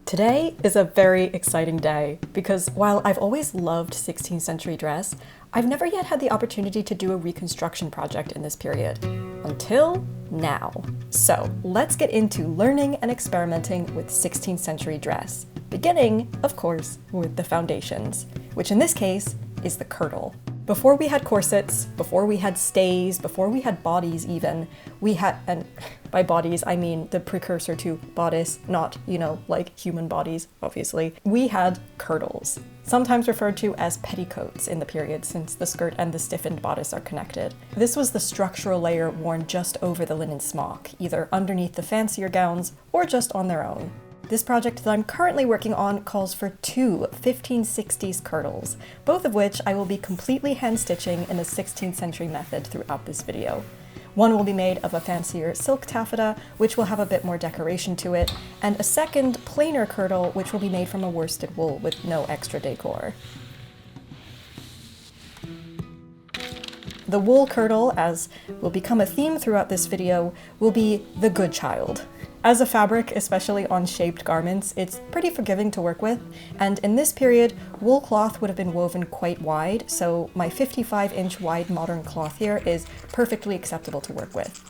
Today is a very exciting day because while I've always loved 16th century dress, I've never yet had the opportunity to do a reconstruction project in this period. Until now. So let's get into learning and experimenting with 16th century dress, beginning, of course, with the foundations, which in this case is the kirtle. Before we had corsets, before we had stays, before we had bodies even, we had, and by bodies I mean the precursor to bodice, not, like human bodies, obviously. We had kirtles, sometimes referred to as petticoats in the period since the skirt and the stiffened bodice are connected. This was the structural layer worn just over the linen smock, either underneath the fancier gowns or just on their own. This project that I'm currently working on calls for two 1560s kirtles, both of which I will be completely hand stitching in a 16th century method throughout this video. One will be made of a fancier silk taffeta, which will have a bit more decoration to it, and a second, plainer kirtle, which will be made from a worsted wool with no extra decor. The wool kirtle, as will become a theme throughout this video, will be the good child. As a fabric, especially on shaped garments, it's pretty forgiving to work with, and in this period, wool cloth would have been woven quite wide, so my 55-inch wide modern cloth here is perfectly acceptable to work with.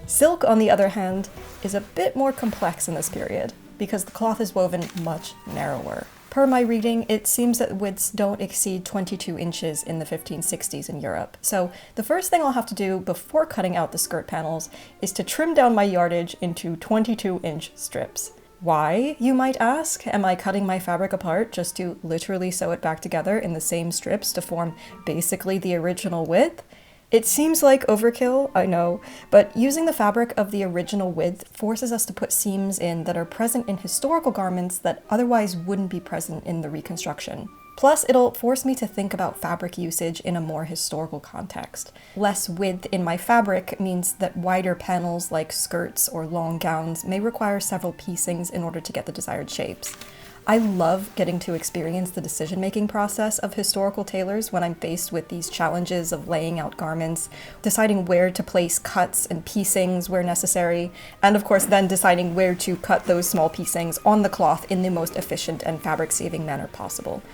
Silk, on the other hand, is a bit more complex in this period, because the cloth is woven much narrower. Per my reading, it seems that widths don't exceed 22 inches in the 1560s in Europe. So the first thing I'll have to do before cutting out the skirt panels is to trim down my yardage into 22-inch strips. Why, you might ask? Am I cutting my fabric apart just to literally sew it back together in the same strips to form basically the original width? It seems like overkill, I know, but using the fabric of the original width forces us to put seams in that are present in historical garments that otherwise wouldn't be present in the reconstruction. Plus, it'll force me to think about fabric usage in a more historical context. Less width in my fabric means that wider panels like skirts or long gowns may require several piecings in order to get the desired shapes. I love getting to experience the decision-making process of historical tailors when I'm faced with these challenges of laying out garments, deciding where to place cuts and piecings where necessary, and of course then deciding where to cut those small piecings on the cloth in the most efficient and fabric-saving manner possible.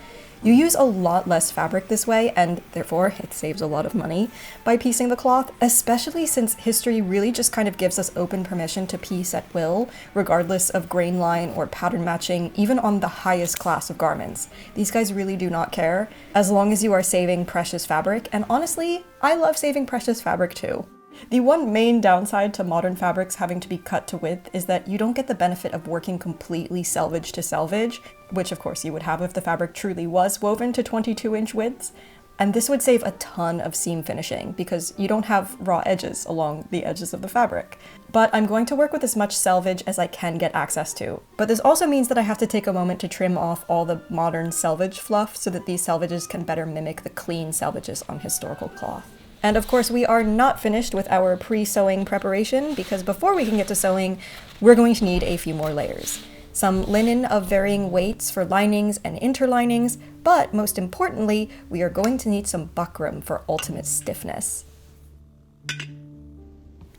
You use a lot less fabric this way, and therefore it saves a lot of money by piecing the cloth, especially since history really just kind of gives us open permission to piece at will, regardless of grain line or pattern matching, even on the highest class of garments. These guys really do not care, as long as you are saving precious fabric, and honestly, I love saving precious fabric too. The one main downside to modern fabrics having to be cut to width is that you don't get the benefit of working completely selvage to selvage, which of course you would have if the fabric truly was woven to 22-inch widths. And this would save a ton of seam finishing because you don't have raw edges along the edges of the fabric. But I'm going to work with as much selvage as I can get access to. But this also means that I have to take a moment to trim off all the modern selvage fluff so that these selvages can better mimic the clean selvages on historical cloth. And of course, we are not finished with our pre-sewing preparation because before we can get to sewing, we're going to need a few more layers. Some linen of varying weights for linings and interlinings, but most importantly, we are going to need some buckram for ultimate stiffness.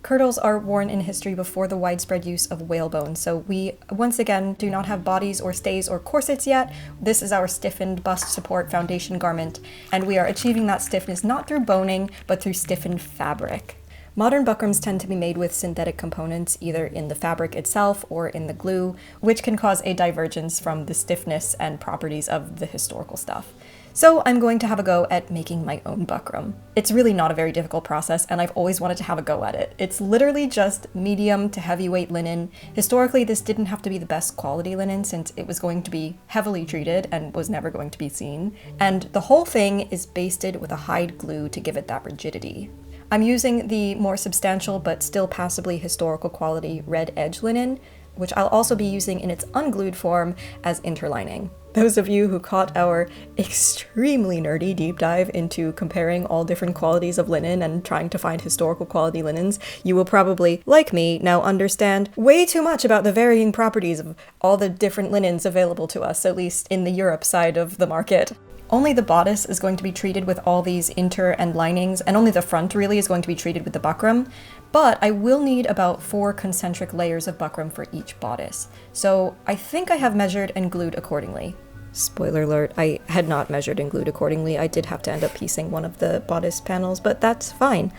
Kirtles are worn in history before the widespread use of whalebone, so we, once again, do not have bodies or stays or corsets yet. This is our stiffened bust support foundation garment, and we are achieving that stiffness not through boning, but through stiffened fabric. Modern buckrams tend to be made with synthetic components, either in the fabric itself or in the glue, which can cause a divergence from the stiffness and properties of the historical stuff. So I'm going to have a go at making my own buckram. It's really not a very difficult process, and I've always wanted to have a go at it. It's literally just medium to heavyweight linen. Historically, this didn't have to be the best quality linen since it was going to be heavily treated and was never going to be seen. And the whole thing is basted with a hide glue to give it that rigidity. I'm using the more substantial but still passably historical quality red edge linen, which I'll also be using in its unglued form as interlining. Those of you who caught our extremely nerdy deep dive into comparing all different qualities of linen and trying to find historical quality linens, you will probably, like me, now understand way too much about the varying properties of all the different linens available to us, at least in the Europe side of the market. Only the bodice is going to be treated with all these inter and linings, and only the front really is going to be treated with the buckram, but I will need about 4 concentric layers of buckram for each bodice. So I think I have measured and glued accordingly. Spoiler alert, I had not measured and glued accordingly. I did have to end up piecing one of the bodice panels, but that's fine.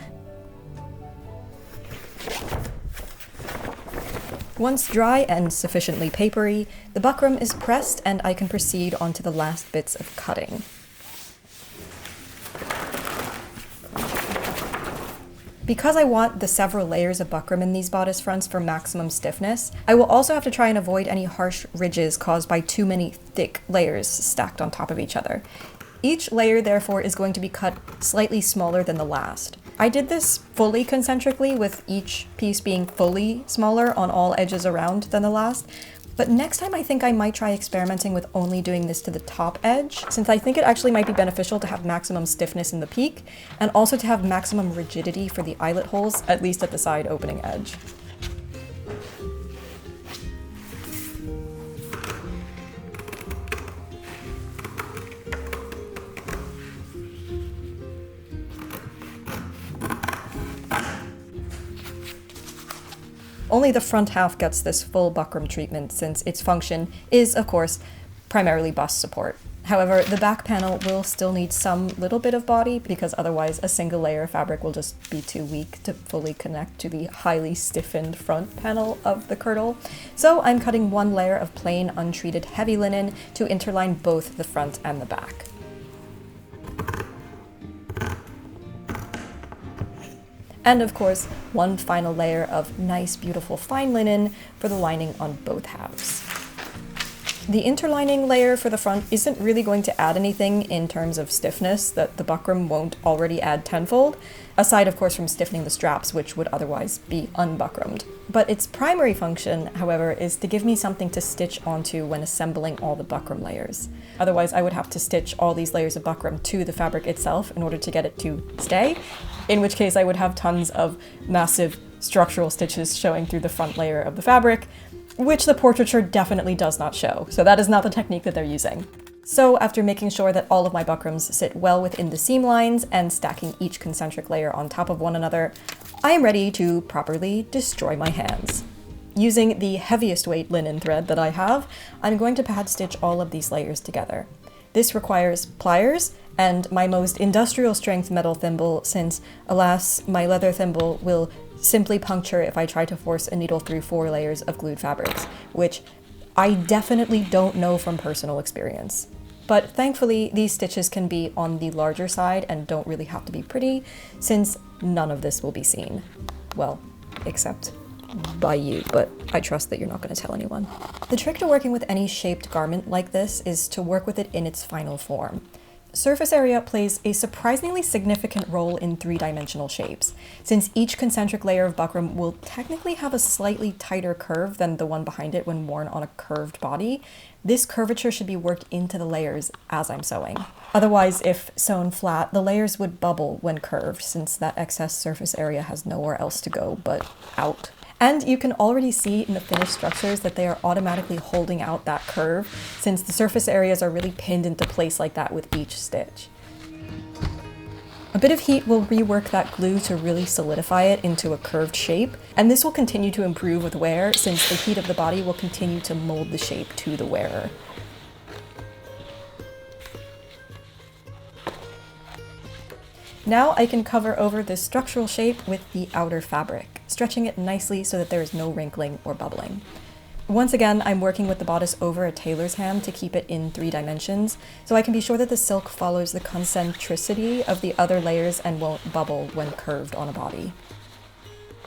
Once dry and sufficiently papery, the buckram is pressed and I can proceed onto the last bits of cutting. Because I want the several layers of buckram in these bodice fronts for maximum stiffness, I will also have to try and avoid any harsh ridges caused by too many thick layers stacked on top of each other. Each layer, therefore, is going to be cut slightly smaller than the last. I did this fully concentrically, with each piece being fully smaller on all edges around than the last, but next time I think I might try experimenting with only doing this to the top edge, since I think it actually might be beneficial to have maximum stiffness in the peak, and also to have maximum rigidity for the eyelet holes, at least at the side opening edge. Only the front half gets this full buckram treatment, since its function is, of course, primarily bust support. However, the back panel will still need some little bit of body, because otherwise a single layer of fabric will just be too weak to fully connect to the highly stiffened front panel of the kirtle. So I'm cutting 1 layer of plain untreated heavy linen to interline both the front and the back. And of course, 1 final layer of nice, beautiful fine linen for the lining on both halves. The interlining layer for the front isn't really going to add anything in terms of stiffness that the buckram won't already add tenfold, aside of course from stiffening the straps, which would otherwise be unbuckrammed. But its primary function, however, is to give me something to stitch onto when assembling all the buckram layers. Otherwise, I would have to stitch all these layers of buckram to the fabric itself in order to get it to stay, in which case I would have tons of massive structural stitches showing through the front layer of the fabric, which the portraiture definitely does not show, so that is not the technique that they're using. So after making sure that all of my buckrams sit well within the seam lines and stacking each concentric layer on top of one another, I am ready to properly destroy my hands. Using the heaviest weight linen thread that I have, I'm going to pad stitch all of these layers together. This requires pliers and my most industrial strength metal thimble, since, alas, my leather thimble will simply puncture if I try to force a needle through 4 layers of glued fabrics, which I definitely don't know from personal experience. But thankfully, these stitches can be on the larger side and don't really have to be pretty, since none of this will be seen. Well, except by you, but I trust that you're not going to tell anyone. The trick to working with any shaped garment like this is to work with it in its final form. Surface area plays a surprisingly significant role in 3-dimensional shapes, since each concentric layer of buckram will technically have a slightly tighter curve than the one behind it when worn on a curved body. This curvature should be worked into the layers as I'm sewing. Otherwise, if sewn flat, the layers would bubble when curved, since that excess surface area has nowhere else to go but out. And you can already see in the finished structures that they are automatically holding out that curve, since the surface areas are really pinned into place like that with each stitch. A bit of heat will rework that glue to really solidify it into a curved shape, and this will continue to improve with wear, since the heat of the body will continue to mold the shape to the wearer. Now I can cover over this structural shape with the outer fabric, stretching it nicely so that there is no wrinkling or bubbling. Once again, I'm working with the bodice over a tailor's hand to keep it in 3 dimensions, so I can be sure that the silk follows the concentricity of the other layers and won't bubble when curved on a body.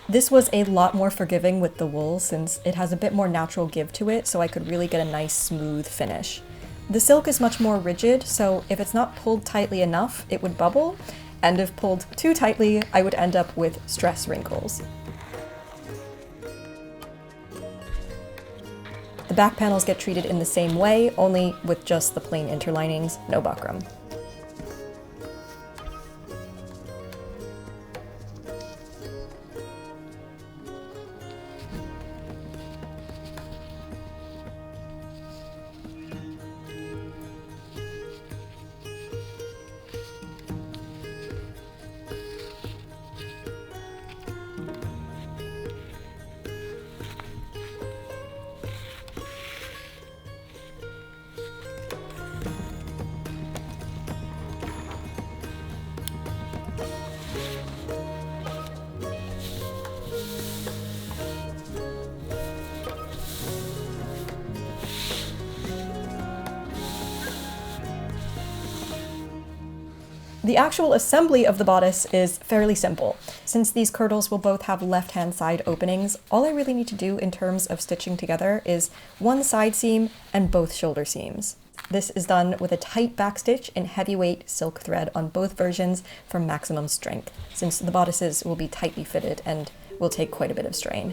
This was a lot more forgiving with the wool, since it has a bit more natural give to it, so I could really get a nice smooth finish. The silk is much more rigid, so if it's not pulled tightly enough, it would bubble, and if pulled too tightly, I would end up with stress wrinkles. The back panels get treated in the same way, only with just the plain interlinings, no buckram. The actual assembly of the bodice is fairly simple. Since these kirtles will both have left-hand side openings, all I really need to do in terms of stitching together is one side seam and both shoulder seams. This is done with a tight backstitch in heavyweight silk thread on both versions for maximum strength, since the bodices will be tightly fitted and will take quite a bit of strain.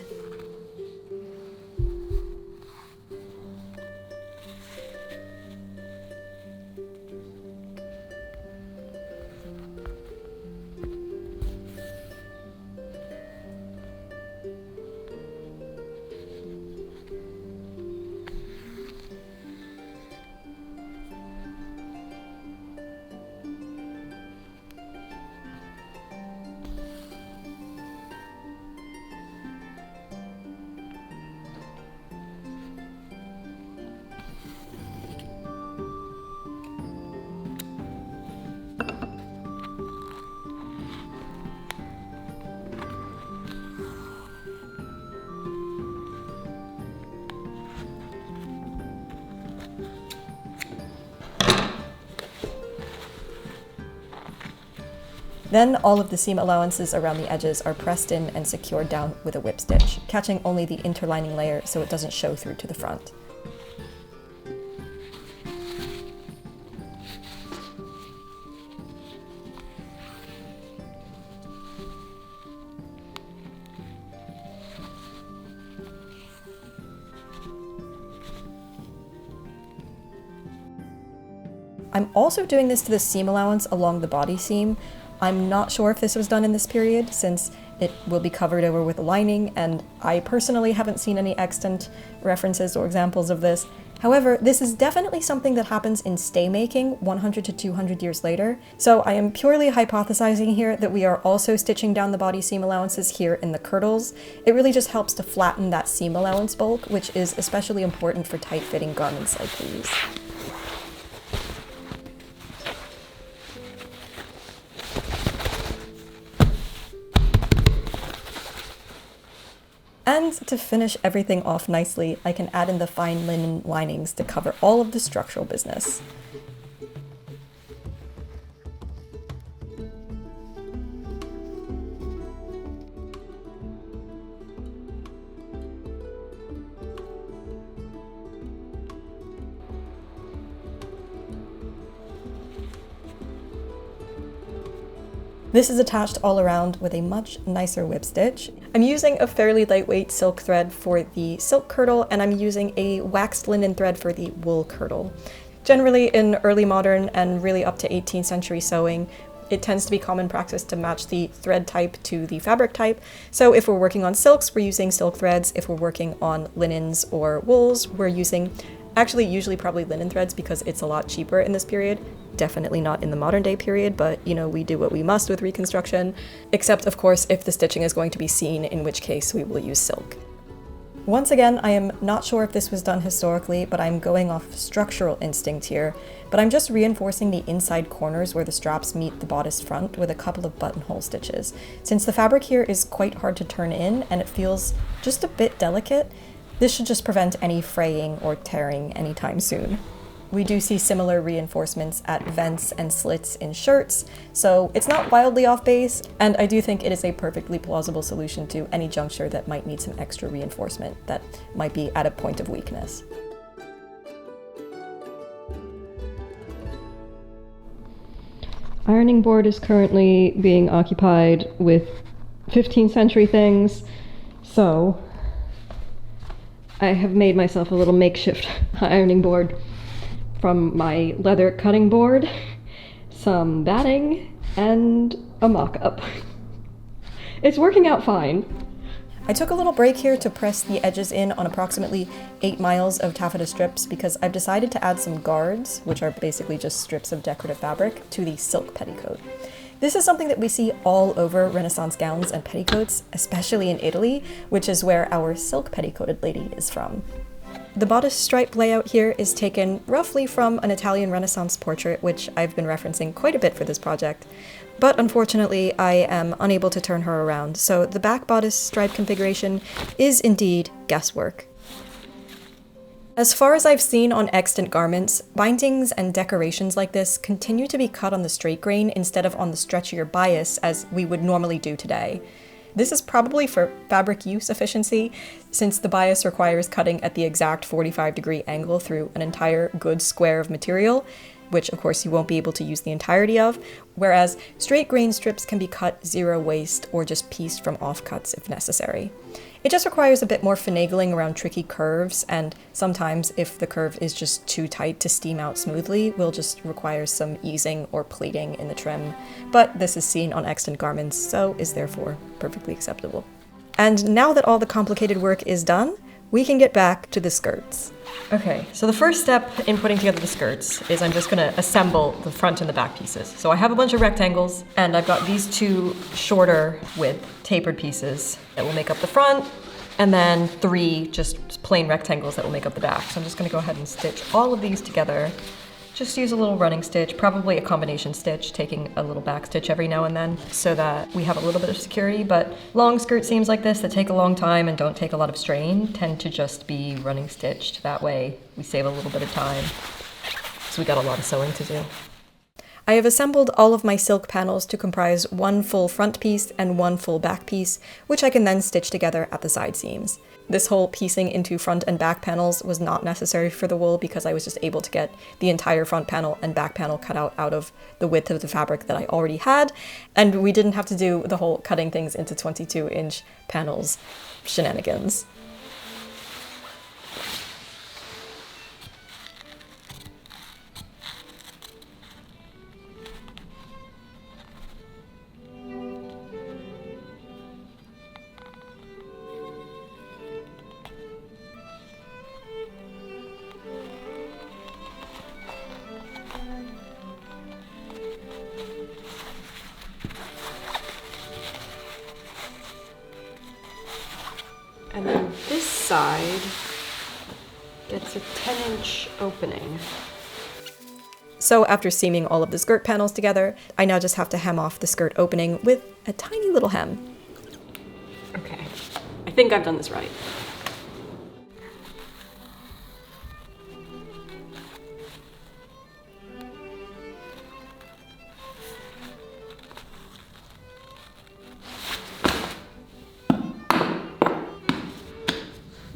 Then all of the seam allowances around the edges are pressed in and secured down with a whip stitch, catching only the interlining layer so it doesn't show through to the front. I'm also doing this to the seam allowance along the body seam. I'm not sure if this was done in this period, since it will be covered over with a lining, and I personally haven't seen any extant references or examples of this. However, this is definitely something that happens in stay making 100 to 200 years later, so I am purely hypothesizing here that we are also stitching down the body seam allowances here in the kirtles. It really just helps to flatten that seam allowance bulk, which is especially important for tight-fitting garments like these. And to finish everything off nicely, I can add in the fine linen linings to cover all of the structural business. This is attached all around with a much nicer whip stitch. I'm using a fairly lightweight silk thread for the silk kirtle, and I'm using a waxed linen thread for the wool kirtle. Generally in early modern and really up to 18th century sewing, it tends to be common practice to match the thread type to the fabric type. So if we're working on silks, we're using silk threads. If we're working on linens or wools, we're using usually probably linen threads because it's a lot cheaper in this period. Definitely not in the modern day period, but we do what we must with reconstruction, except of course if the stitching is going to be seen, in which case we will use silk. Once again, I am not sure if this was done historically, but I'm going off structural instinct here, but I'm just reinforcing the inside corners where the straps meet the bodice front with a couple of buttonhole stitches. Since the fabric here is quite hard to turn in and it feels just a bit delicate, this should just prevent any fraying or tearing anytime soon. We do see similar reinforcements at vents and slits in shirts, so it's not wildly off base, and I do think it is a perfectly plausible solution to any juncture that might need some extra reinforcement that might be at a point of weakness. Ironing board is currently being occupied with 15th century things, so I have made myself a little makeshift ironing board from my leather cutting board, some batting, and a mock-up. It's working out fine. I took a little break here to press the edges in on approximately 8 miles of taffeta strips because I've decided to add some guards, which are basically just strips of decorative fabric, to the silk petticoat. This is something that we see all over Renaissance gowns and petticoats, especially in Italy, which is where our silk petticoated lady is from. The bodice stripe layout here is taken roughly from an Italian Renaissance portrait, which I've been referencing quite a bit for this project. But unfortunately, I am unable to turn her around, so the back bodice stripe configuration is indeed guesswork. As far as I've seen on extant garments, bindings and decorations like this continue to be cut on the straight grain instead of on the stretchier bias as we would normally do today. This is probably for fabric use efficiency, since the bias requires cutting at the exact 45-degree angle through an entire good square of material, which of course you won't be able to use the entirety of, whereas straight grain strips can be cut zero waste or just pieced from offcuts if necessary. It just requires a bit more finagling around tricky curves, and sometimes if the curve is just too tight to steam out smoothly, will just require some easing or pleating in the trim. But this is seen on extant garments, so is therefore perfectly acceptable. And now that all the complicated work is done, we can get back to the skirts. Okay, so the first step in putting together the skirts is I'm just gonna assemble the front and the back pieces. So I have a bunch of rectangles, and I've got these two shorter width tapered pieces that will make up the front, and then 3 just plain rectangles that will make up the back. So I'm just gonna go ahead and stitch all of these together. Just use a little running stitch, probably a combination stitch, taking a little back stitch every now and then so that we have a little bit of security. But long skirt seams like this that take a long time and don't take a lot of strain tend to just be running stitched. That way we save a little bit of time. So we got a lot of sewing to do. I have assembled all of my silk panels to comprise 1 full front piece and 1 full back piece, which I can then stitch together at the side seams. This whole piecing into front and back panels was not necessary for the wool because I was just able to get the entire front panel and back panel cut out of the width of the fabric that I already had, and we didn't have to do the whole cutting things into 22-inch panels shenanigans. And then this side gets a 10-inch opening. So after seaming all of the skirt panels together, I now just have to hem off the skirt opening with a tiny little hem. Okay, I think I've done this right.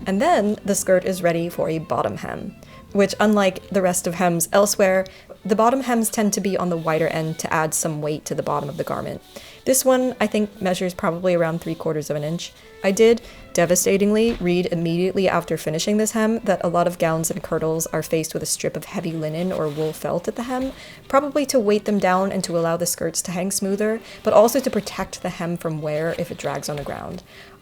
And then the skirt is ready for a bottom hem, which unlike the rest of hems elsewhere, the bottom hems tend to be on the wider end to add some weight to the bottom of the garment. This one, I think, measures probably around 3/4 of an inch. I did, devastatingly, read immediately after finishing this hem that a lot of gowns and kirtles are faced with a strip of heavy linen or wool felt at the hem, probably to weight them down and to allow the skirts to hang smoother, but also to protect the hem from wear if it drags on the ground.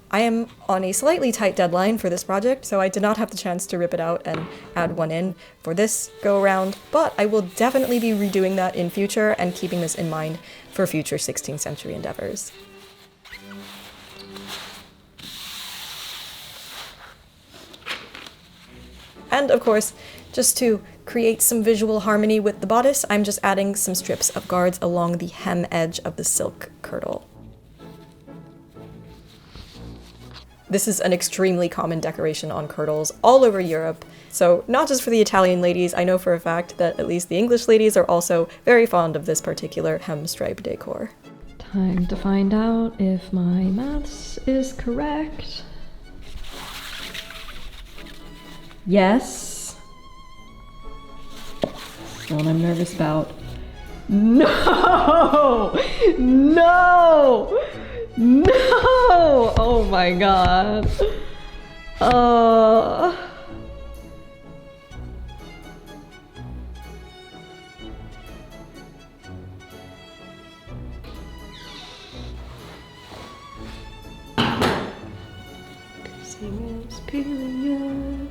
I am on a slightly tight deadline for this project, so I did not have the chance to rip it out and add one in for this go around, but I will definitely be redoing that in future and keeping this in mind for future 16th century endeavors. And of course, just to create some visual harmony with the bodice, I'm just adding some strips of guards along the hem edge of the silk kirtle. This is an extremely common decoration on kirtles all over Europe, so not just for the Italian ladies. I know for a fact that at least the English ladies are also very fond of this particular hem stripe decor. Time to find out if my maths is correct. Yes. That's what I'm nervous about. No! No! No! Oh my god. Piercing is period.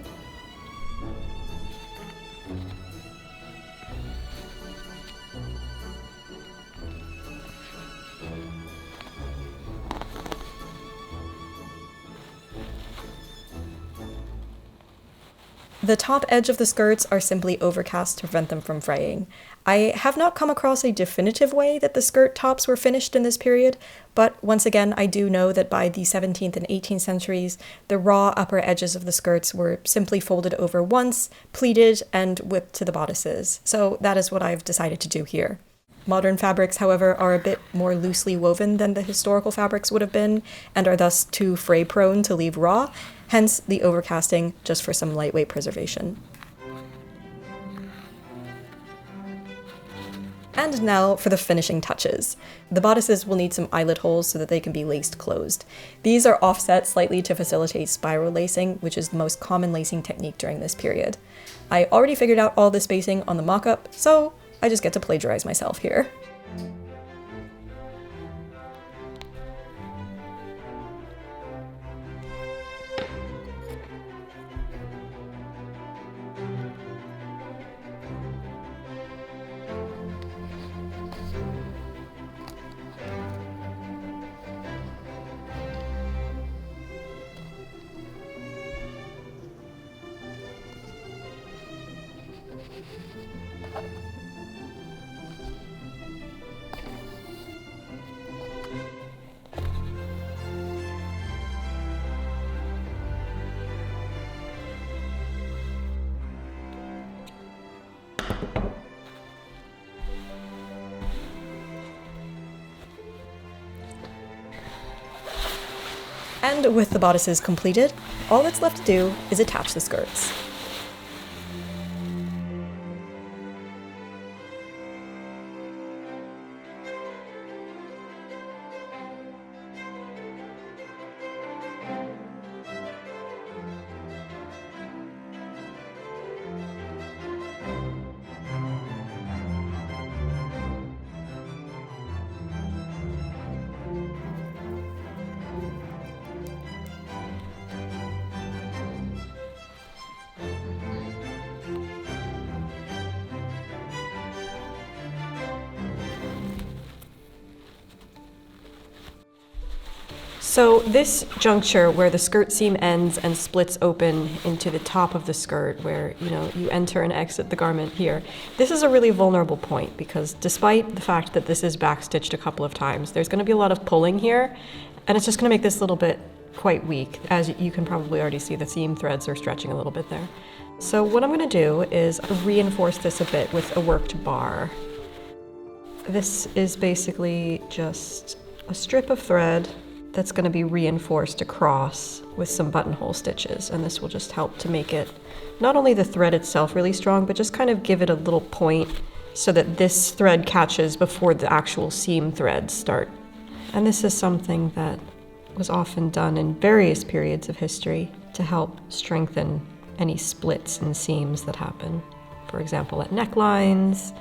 The top edge of the skirts are simply overcast to prevent them from fraying. I have not come across a definitive way that the skirt tops were finished in this period, but once again I do know that by the 17th and 18th centuries, the raw upper edges of the skirts were simply folded over once, pleated, and whipped to the bodices. So that is what I've decided to do here. Modern fabrics, however, are a bit more loosely woven than the historical fabrics would have been, and are thus too fray-prone to leave raw, hence the overcasting just for some lightweight preservation. And now for the finishing touches. The bodices will need some eyelet holes so that they can be laced closed. These are offset slightly to facilitate spiral lacing, which is the most common lacing technique during this period. I already figured out all the spacing on the mock-up, so I just get to plagiarize myself here. And with the bodices completed, all that's left to do is attach the skirts. So this juncture where the skirt seam ends and splits open into the top of the skirt where, you enter and exit the garment here, this is a really vulnerable point because despite the fact that this is backstitched a couple of times, there's going to be a lot of pulling here, and it's just going to make this little bit quite weak. As you can probably already see, the seam threads are stretching a little bit there. So what I'm going to do is reinforce this a bit with a worked bar. This is basically just a strip of thread that's going to be reinforced across with some buttonhole stitches, and this will just help to make it not only the thread itself really strong, but just kind of give it a little point so that this thread catches before the actual seam threads start. And this is something that was often done in various periods of history to help strengthen any splits and seams that happen. For example, at necklines,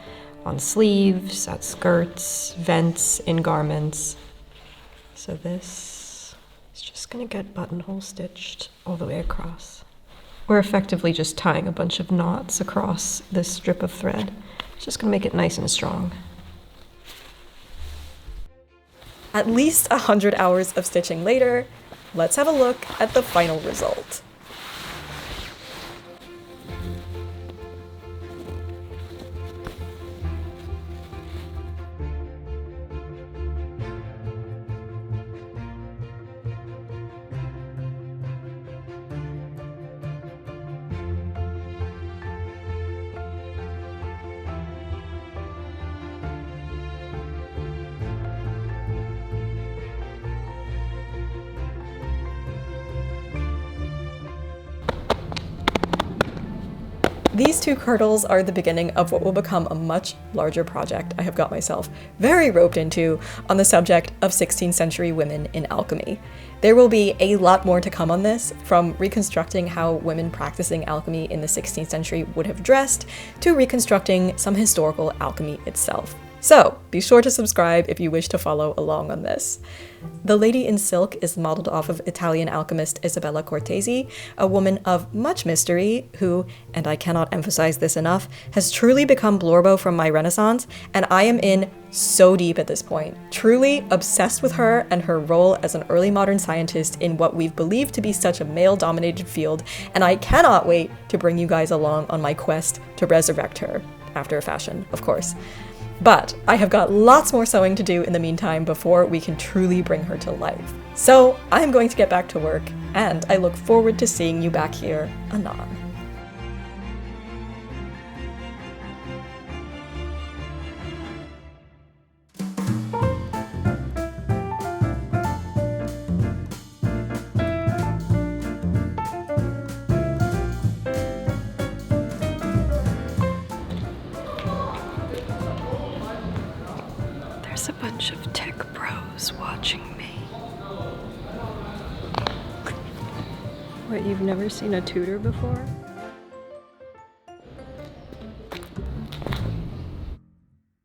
on sleeves, at skirts, vents, in garments. So this is just going to get buttonhole stitched all the way across. We're effectively just tying a bunch of knots across this strip of thread. It's just going to make it nice and strong. At least 100 hours of stitching later, let's have a look at the final result. These two kirtles are the beginning of what will become a much larger project I have got myself very roped into on the subject of 16th century women in alchemy. There will be a lot more to come on this, from reconstructing how women practicing alchemy in the 16th century would have dressed, to reconstructing some historical alchemy itself. So be sure to subscribe if you wish to follow along on this. The Lady in Silk is modeled off of Italian alchemist Isabella Cortese, a woman of much mystery who, and I cannot emphasize this enough, has truly become Blorbo from my Renaissance, and I am in so deep at this point, truly obsessed with her and her role as an early modern scientist in what we've believed to be such a male-dominated field, and I cannot wait to bring you guys along on my quest to resurrect her, after a fashion, of course. But I have got lots more sewing to do in the meantime before we can truly bring her to life. So I'm going to get back to work, and I look forward to seeing you back here anon. There's a bunch of tech bros watching me. What, you've never seen a tutor before?